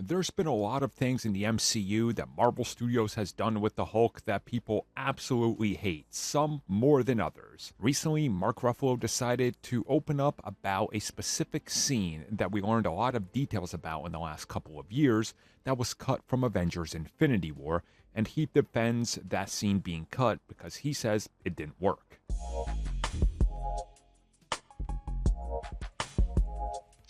There's been a lot of things in the MCU that Marvel Studios has done with the Hulk that people absolutely hate, some more than others. Recently, Mark Ruffalo decided to open up about a specific scene that we learned a lot of details about in the last couple of years that was cut from Avengers Infinity War, and he defends that scene being cut because he says it didn't work.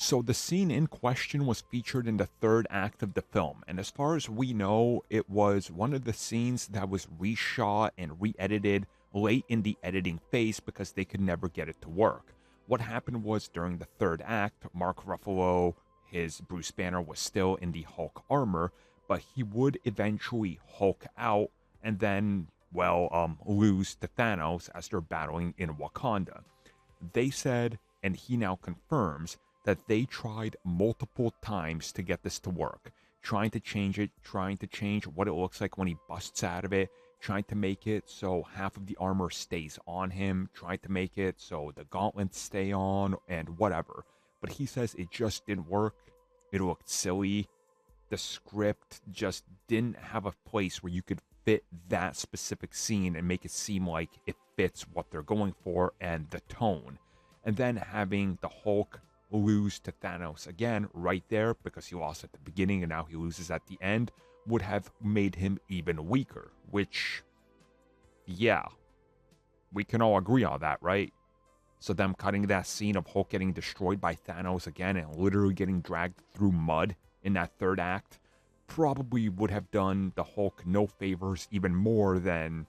So the scene in question was featured in the third act of the film, and as far as we know, it was one of the scenes that was reshot and re-edited late in the editing phase because they could never get it to work. What happened was during the third act, Mark Ruffalo, his Bruce Banner, was still in the Hulk armor, but he would eventually Hulk out and then, lose to Thanos as they're battling in Wakanda. They said, and he now confirms, that they tried multiple times to get this to work, trying to change it, trying to change what it looks like when he busts out of it, trying to make it so half of the armor stays on him, trying to make it so the gauntlets stay on, and whatever. But he says it just didn't work. It looked silly. The script just didn't have a place where you could fit that specific scene and make it seem like it fits what they're going for and the tone. And then having the Hulk lose to Thanos again right there because he lost at the beginning and now he loses at the end would have made him even weaker, which, yeah, we can all agree on that, right? So them cutting that scene of Hulk getting destroyed by Thanos again and literally getting dragged through mud in that third act probably would have done the Hulk no favors even more than,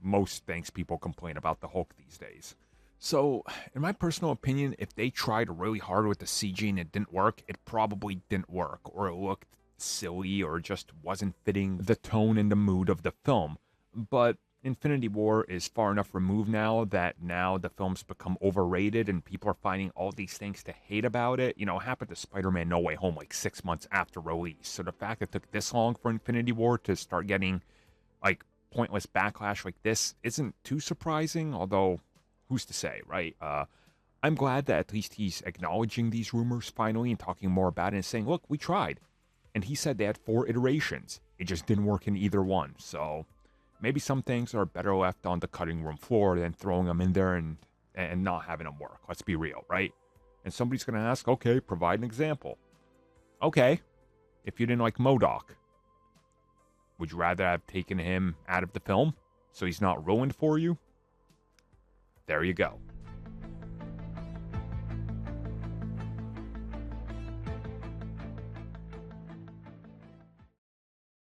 most things people complain about the Hulk these days. So, in my personal opinion, if they tried really hard with the CG and it didn't work, it probably didn't work, or it looked silly, or just wasn't fitting the tone and the mood of the film. But Infinity War is far enough removed now that now the film's become overrated and people are finding all these things to hate about it. You know, it happened to Spider-Man No Way Home like 6 months after release. So the fact that it took this long for Infinity War to start getting, pointless backlash like this isn't too surprising, although who's to say, right? I'm glad that at least he's acknowledging these rumors finally and talking more about it and saying, look, we tried. And he said they had 4 iterations. It just didn't work in either one. So maybe some things are better left on the cutting room floor than throwing them in there and not having them work. Let's be real, right? And somebody's going to ask, okay, provide an example. Okay, if you didn't like MODOK, would you rather have taken him out of the film so he's not ruined for you? There you go.